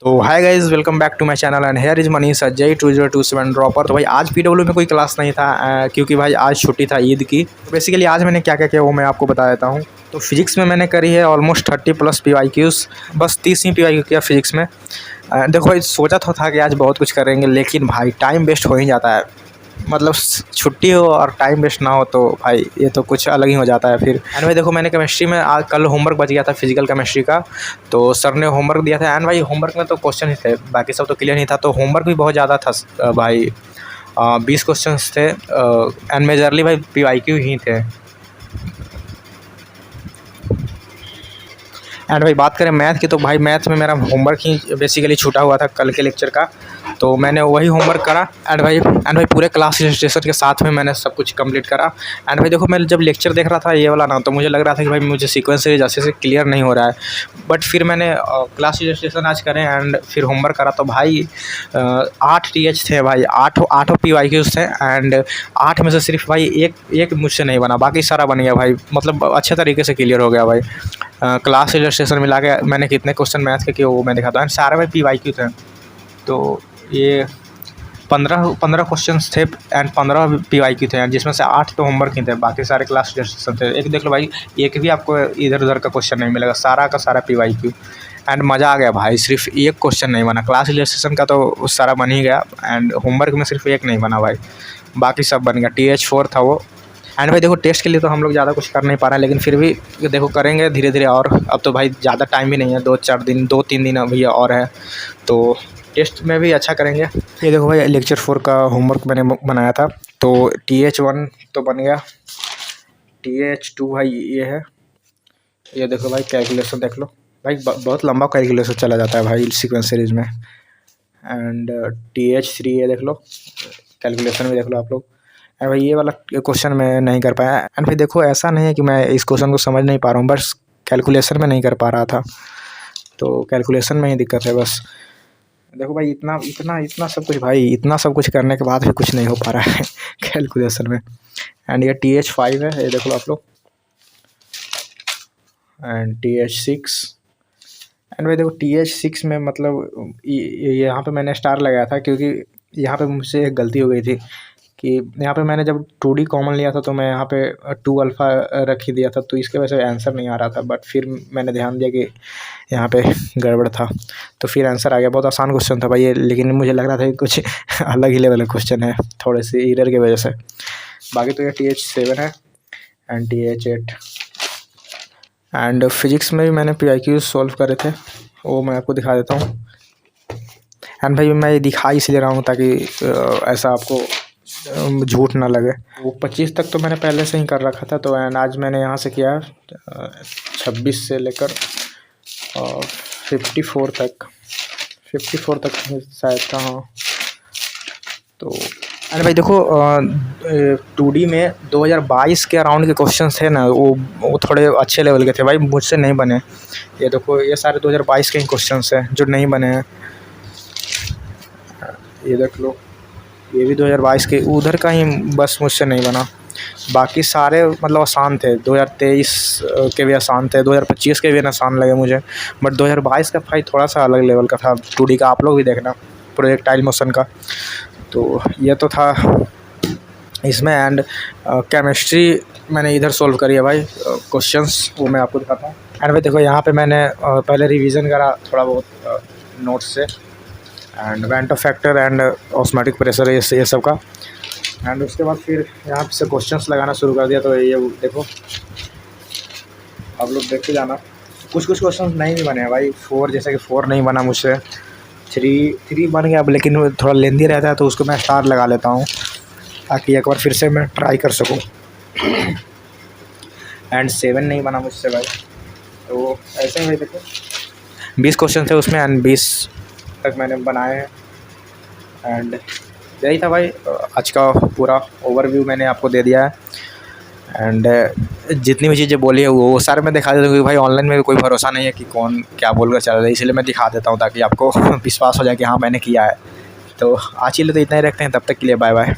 तो hi guys, welcome back to my channel and here is Manish Ajay 2027 dropper. तो भाई आज पीडब्ल्यू में कोई क्लास नहीं था क्योंकि भाई आज छुट्टी था ईद की। तो बेसिकली आज मैंने क्या क्या किया वो मैं आपको बता देता हूँ। तो फिजिक्स में मैंने करी है ऑलमोस्ट 30+ PYQs, बस 30 ही PYQ किया फिजिक्स में। देखो भाई, सोचा तो था कि आज बहुत कुछ करेंगे, लेकिन भाई टाइम वेस्ट हो ही जाता है। मतलब छुट्टी हो और टाइम वेस्ट ना हो तो भाई ये तो कुछ अलग ही हो जाता है फिर। एंड भाई देखो, मैंने केमिस्ट्री में आज कल होमवर्क बच गया था फिजिकल केमिस्ट्री का। तो सर ने होमवर्क दिया था एंड भाई होमवर्क में तो क्वेश्चन ही थे, बाकी सब तो क्लियर नहीं था। तो होमवर्क भी बहुत ज़्यादा था भाई, 20 क्वेश्चन थे एंड मेजरली भाई PYQ ही थे। एंड भाई बात करें मैथ की, तो भाई मैथ में मेरा होमवर्क ही बेसिकली छूटा हुआ था कल के लेक्चर का, तो मैंने वही होमवर्क करा। एंड भाई पूरे क्लास रजिस्ट्रेशन के साथ में मैंने सब कुछ कंप्लीट करा। एंड भाई देखो, मैं जब लेक्चर देख रहा था ये वाला ना, तो मुझे लग रहा था कि भाई मुझे सीक्वेंस सीरीज अच्छे से क्लियर नहीं हो रहा है। बट फिर मैंने क्लास रजिस्ट्रेशन आज करें एंड फिर होमवर्क करा, तो भाई 8 TH थे भाई, आठों PYQs थे। एंड 8 में से सिर्फ भाई एक मुझसे नहीं बना, बाकी सारा बन गया भाई। मतलब अच्छे तरीके से क्लियर हो गया भाई। क्लास रजिस्ट्रेशन मिला के मैंने कितने क्वेश्चन मैथ के किए वो मैं दिखाता हूँ। सारे में PYQ थे। तो ये 15 क्वेश्चंस थे एंड 15 PYQ थे, जिसमें से 8 तो होमवर्क ही थे, बाकी सारे क्लास रजिस्ट्रेशन थे। एक देख लो भाई, एक भी आपको इधर उधर का क्वेश्चन नहीं मिलेगा, सारा का सारा PYQ। एंड मज़ा आ गया भाई, सिर्फ एक क्वेश्चन नहीं बना। क्लास रजिस्ट्रेशन का तो सारा बन ही गया एंड होमवर्क में सिर्फ एक नहीं बना भाई, बाकी सब बन गया। TH4 था वो। एंड भाई देखो, टेस्ट के लिए तो हम लोग ज़्यादा कुछ कर नहीं पा रहे हैं, लेकिन फिर भी देखो करेंगे धीरे धीरे। और अब तो भाई ज़्यादा टाइम भी नहीं है, 2-3 दिन अभी और है, तो टेस्ट में भी अच्छा करेंगे। ये देखो भाई, लेक्चर 4 का होमवर्क मैंने बनाया था। तो TH1 तो बन गया, TH2 भाई ये है। ये देखो भाई, कैलकुलेशन देख लो भाई, बहुत लंबा कैलकुलेशन चला जाता है भाई सीक्वेंस सीरीज में। एंड TH3 ये देख लो, कैलकुलेशन भी देख लो आप लोग। एंड भाई ये वाला क्वेश्चन मैं नहीं कर पाया। एंड भाई देखो, ऐसा नहीं है कि मैं इस क्वेश्चन को समझ नहीं पा रहा हूँ, बस कैलकुलेशन में नहीं कर पा रहा था, तो कैलकुलेशन में ही दिक्कत है बस। देखो भाई, इतना इतना इतना सब कुछ भाई, इतना सब कुछ करने के बाद भी कुछ नहीं हो पा रहा है कैलकुलेशन में। एंड ये TH5 है, ये देखो आप लोग। And TH6। एंड भाई देखो, TH6 में मतलब यहाँ पे मैंने स्टार लगाया था क्योंकि यहाँ पे मुझसे एक गलती हो गई थी कि यहाँ पे मैंने जब 2D कॉमन लिया था तो मैं यहाँ पे 2 अल्फ़ा रख ही दिया था, तो इसके वजह से आंसर नहीं आ रहा था। बट फिर मैंने ध्यान दिया कि यहाँ पे गड़बड़ था, तो फिर आंसर आ गया। बहुत आसान क्वेश्चन था भाई ये, लेकिन मुझे लग रहा था कि कुछ अलग ही लेवल का क्वेश्चन है, थोड़े से एरर की वजह से। बाकी तो ये TH7 है एंड TH8। एंड फिजिक्स में भी मैंने PYQ सॉल्व करे थे, वो मैं आपको दिखा देता हूँ। एंड भाई मैं ये दिखा इसलिए रहा हूँ ताकि ऐसा आपको झूठ ना लगे। वो 25 तक तो मैंने पहले से ही कर रखा था। तो एंड आज मैंने यहाँ से किया 26 से लेकर 54 तक शायद था, हाँ। तो अरे भाई देखो, 2D में 2022 के अराउंड के क्वेश्चन थे ना, वो थोड़े अच्छे लेवल के थे भाई, मुझसे नहीं बने। ये देखो, ये सारे 2022 के ही क्वेश्चन हैं जो नहीं बने हैं। ये देख लो, ये भी 2022 के उधर का ही बस मुझसे नहीं बना, बाकी सारे मतलब आसान थे। 2023 के भी आसान थे, 2025 के भी आसान लगे मुझे, बट 2022 का भाई थोड़ा सा अलग लेवल का था 2D का। आप लोग भी देखना प्रोजेक्टाइल मोशन का। तो ये तो था इसमें। एंड केमिस्ट्री मैंने इधर सॉल्व करी है भाई क्वेश्चंस, वो मैं आपको दिखाता हूँ। एंड भाई देखो, यहाँ पे मैंने पहले रिवीजन करा थोड़ा बहुत नोट्स से, and Vento factor and osmotic pressure ये सब का। एंड उसके बाद फिर यहाँ से क्वेश्चंस लगाना शुरू कर दिया। तो ये देखो, आप लोग देख के जाना। कुछ क्वेश्चंस नहीं भी बने हैं भाई। 4 जैसे कि 4 नहीं बना मुझसे, 3 बन गया, लेकिन थोड़ा लेंदी रहता है तो उसको मैं स्टार लगा लेता हूँ ताकि एक बार फिर से मैं ट्राई कर सकूँ। एंड 7 नहीं बना मुझसे भाई। तो ऐसे ही भाई देखो, 20 क्वेश्चन थे उसमें एंड 20 तक मैंने बनाए हैं। एंड यही था भाई आज का पूरा ओवरव्यू, मैंने आपको दे दिया है। एंड जितनी भी चीज़ें बोली है वो सारे मैं दिखा देता हूँ, क्योंकि भाई ऑनलाइन में भी कोई भरोसा नहीं है कि कौन क्या बोल कर चल रहा है, इसलिए मैं दिखा देता हूँ ताकि आपको विश्वास हो जाए कि हाँ मैंने किया है। तो आज के लिए तो इतना ही रखते हैं, तब तक के लिए बाय बाय।